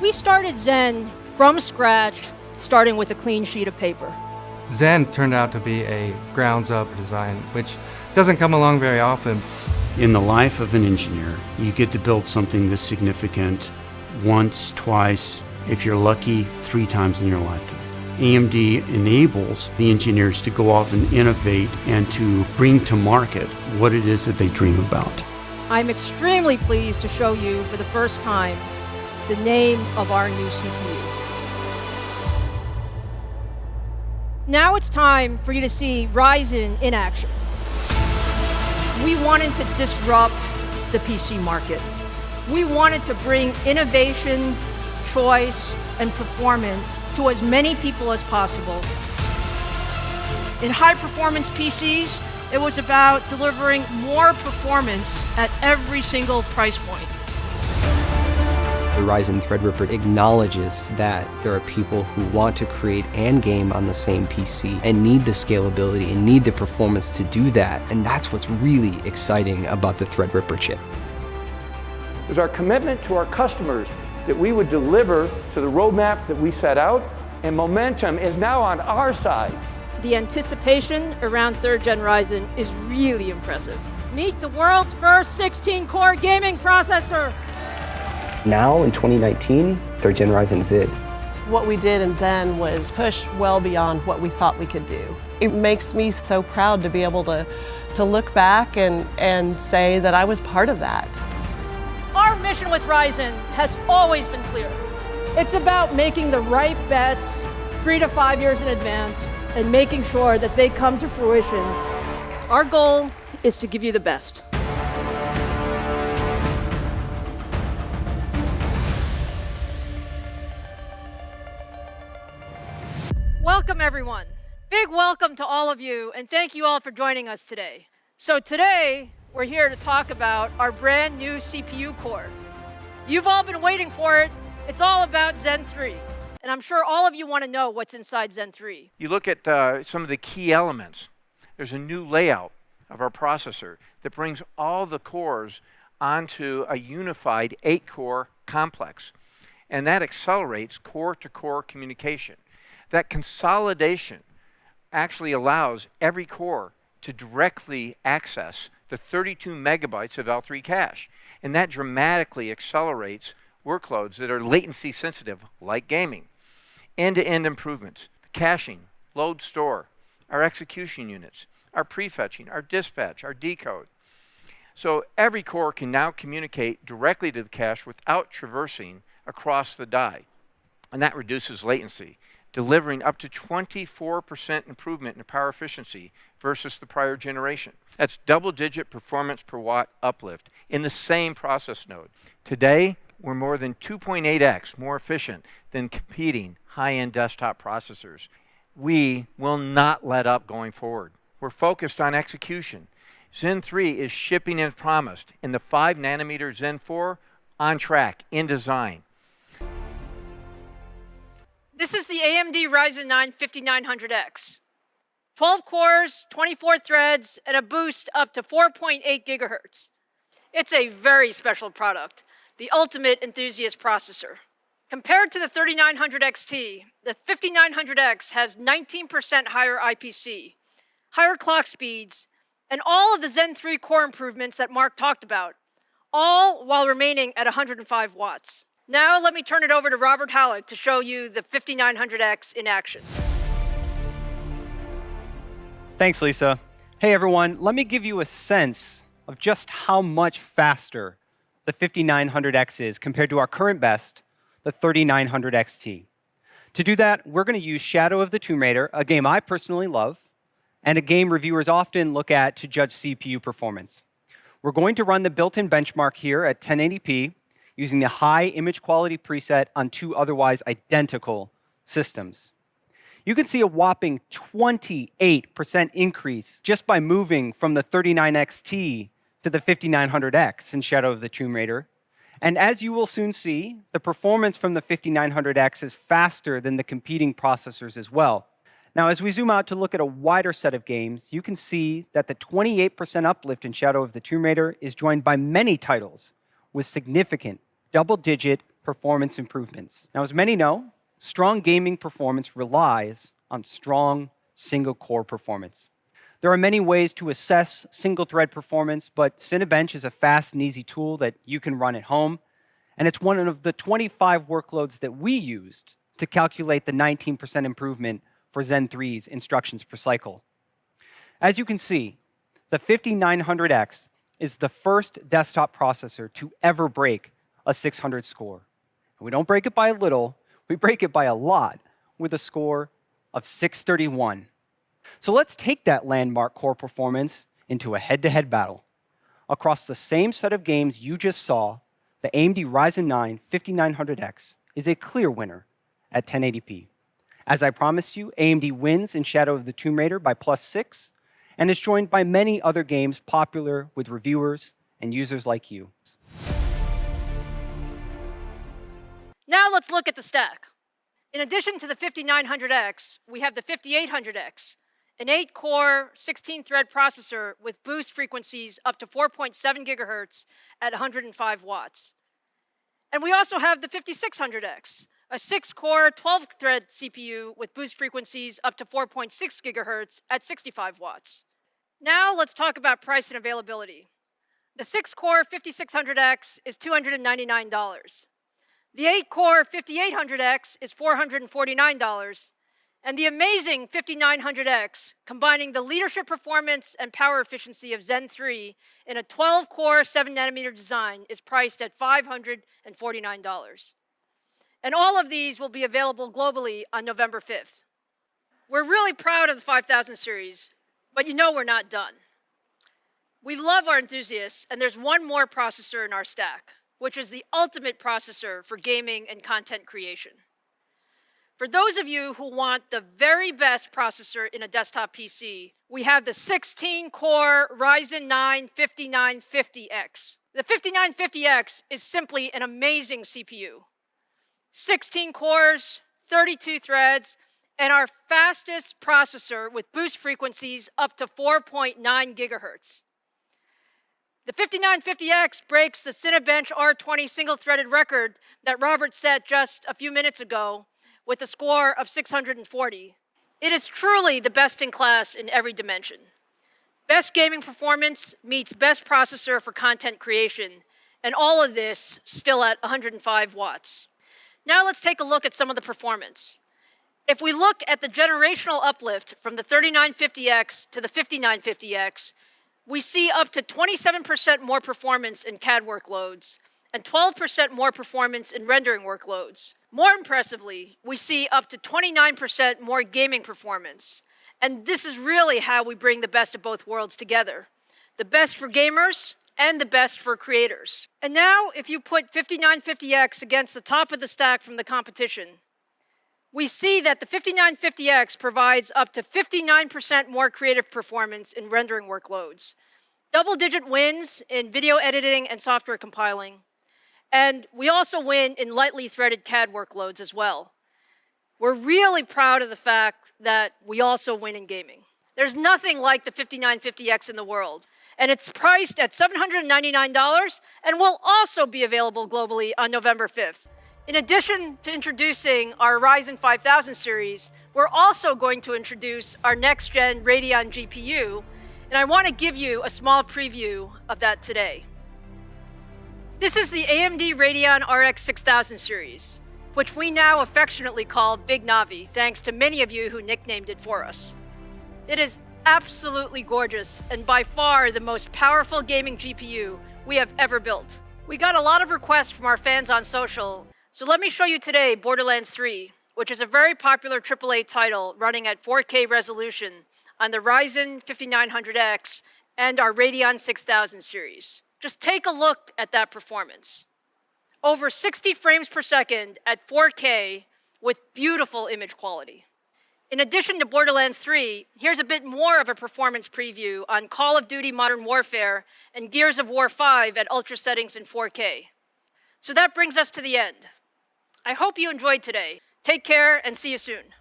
We started Zen from scratch, starting with a clean sheet of paper. Zen turned out to be a grounds-up design, which doesn't come along very often. In the life of an engineer, you get to build something this significant once, twice, if you're lucky, 3 times in your lifetime. AMD enables the engineers to go off and innovate and to bring to market what it is that they dream about. I'm extremely pleased to show you for the first time the name of our new CPU. Now it's time for you to see Ryzen in action. We wanted to disrupt the PC market. We wanted to bring innovation, choice, and performance to as many people as possible. In high-performance PCs, it was about delivering more performance at every single price point. The Ryzen Threadripper acknowledges that there are people who want to create and game on the same PC and need the scalability and need the performance to do that. And that's what's really exciting about the Threadripper chip. It was our commitment to our customers that we would deliver to the roadmap that we set out, and momentum is now on our side. The anticipation around 3rd Gen Ryzen is really impressive. Meet the world's first 16-core gaming processor. Now, in 2019, 3rd Gen Ryzen is it. What we did in Zen was push well beyond what we thought we could do. It makes me so proud to be able to look back and say that I was part of that. Our mission with Ryzen has always been clear. It's about making the right bets 3 to 5 years in advance and making sure that they come to fruition. Our goal is to give you the best. Welcome, everyone. Big welcome to all of you, and thank you all for joining us today. So today, we're here to talk about our brand new CPU core. You've all been waiting for it. It's all about Zen 3. And I'm sure all of you want to know what's inside Zen 3. You look at some of the key elements. There's a new layout of our processor that brings all the cores onto a unified 8-core complex. And that accelerates core-to-core communication. That consolidation actually allows every core to directly access the 32 megabytes of L3 cache. And that dramatically accelerates workloads that are latency sensitive, like gaming. End-to-end improvements, caching, load store, our execution units, our prefetching, our dispatch, our decode. So every core can now communicate directly to the cache without traversing across the die. And that reduces latency, delivering up to 24% improvement in power efficiency versus the prior generation. That's double-digit performance per watt uplift in the same process node. Today, we're more than 2.8x more efficient than competing high-end desktop processors. We will not let up going forward. We're focused on execution. Zen 3 is shipping as promised, and the 5-nanometer Zen 4 on track, in design. This is the AMD Ryzen 9 5900X. 12 cores, 24 threads, and a boost up to 4.8 gigahertz. It's a very special product, the ultimate enthusiast processor. Compared to the 3900 XT, the 5900X has 19% higher IPC, higher clock speeds, and all of the Zen 3 core improvements that Mark talked about, all while remaining at 105 watts. Now let me turn it over to Robert Halleck to show you the 5900X in action. Thanks, Lisa. Hey everyone, let me give you a sense of just how much faster the 5900X is compared to our current best, the 3900 XT. To do that, we're going to use Shadow of the Tomb Raider, a game I personally love, and a game reviewers often look at to judge CPU performance. We're going to run the built-in benchmark here at 1080p, using the high image quality preset on 2 otherwise identical systems. You can see a whopping 28% increase just by moving from the 39XT to the 5900X in Shadow of the Tomb Raider. And as you will soon see, the performance from the 5900X is faster than the competing processors as well. Now, as we zoom out to look at a wider set of games, you can see that the 28% uplift in Shadow of the Tomb Raider is joined by many titles with significant double-digit performance improvements. Now, as many know, strong gaming performance relies on strong single-core performance. There are many ways to assess single-thread performance, but Cinebench is a fast and easy tool that you can run at home, and it's one of the 25 workloads that we used to calculate the 19% improvement for Zen 3's instructions per cycle. As you can see, the 5900X is the first desktop processor to ever break a 600 score. And we don't break it by a little, we break it by a lot with a score of 631. So let's take that landmark core performance into a head-to-head battle. Across the same set of games you just saw, the AMD Ryzen 9 5900X is a clear winner at 1080p. As I promised you, AMD wins in Shadow of the Tomb Raider by +6, and is joined by many other games popular with reviewers and users like you. Now let's look at the stack. In addition to the 5900X, we have the 5800X, an 8-core, 16-thread processor with boost frequencies up to 4.7 gigahertz at 105 watts. And we also have the 5600X, a 6-core, 12-thread CPU with boost frequencies up to 4.6 gigahertz at 65 watts. Now let's talk about price and availability. The 6-core 5600X is $299. The 8-core 5800X is $449, and the amazing 5900X, combining the leadership performance and power efficiency of Zen 3 in a 12-core 7nm design, is priced at $549. And all of these will be available globally on November 5th. We're really proud of the 5000 series, but you know we're not done. We love our enthusiasts, and there's one more processor in our stack, which is the ultimate processor for gaming and content creation. For those of you who want the very best processor in a desktop PC, we have the 16-core Ryzen 9 5950X. The 5950X is simply an amazing CPU. 16 cores, 32 threads, and our fastest processor with boost frequencies up to 4.9 gigahertz. The 5950X breaks the Cinebench R20 single-threaded record that Robert set just a few minutes ago with a score of 640. It is truly the best in class in every dimension. Best gaming performance meets best processor for content creation, and all of this still at 105 watts. Now let's take a look at some of the performance. If we look at the generational uplift from the 3950X to the 5950X, we see up to 27% more performance in CAD workloads and 12% more performance in rendering workloads. More impressively, we see up to 29% more gaming performance. And this is really how we bring the best of both worlds together. The best for gamers and the best for creators. And now, if you put 5950X against the top of the stack from the competition, we see that the 5950X provides up to 59% more creative performance in rendering workloads, double-digit wins in video editing and software compiling, and we also win in lightly threaded CAD workloads as well. We're really proud of the fact that we also win in gaming. There's nothing like the 5950X in the world, and it's priced at $799 and will also be available globally on November 5th. In addition to introducing our Ryzen 5000 series, we're also going to introduce our next-gen Radeon GPU, and I want to give you a small preview of that today. This is the AMD Radeon RX 6000 series, which we now affectionately call Big Navi, thanks to many of you who nicknamed it for us. It is absolutely gorgeous and by far the most powerful gaming GPU we have ever built. We got a lot of requests from our fans on social, so let me show you today Borderlands 3, which is a very popular AAA title running at 4K resolution on the Ryzen 5900X and our Radeon 6000 series. Just take a look at that performance. Over 60 frames per second at 4K with beautiful image quality. In addition to Borderlands 3, here's a bit more of a performance preview on Call of Duty Modern Warfare and Gears of War 5 at ultra settings in 4K. So that brings us to the end. I hope you enjoyed today. Take care and see you soon.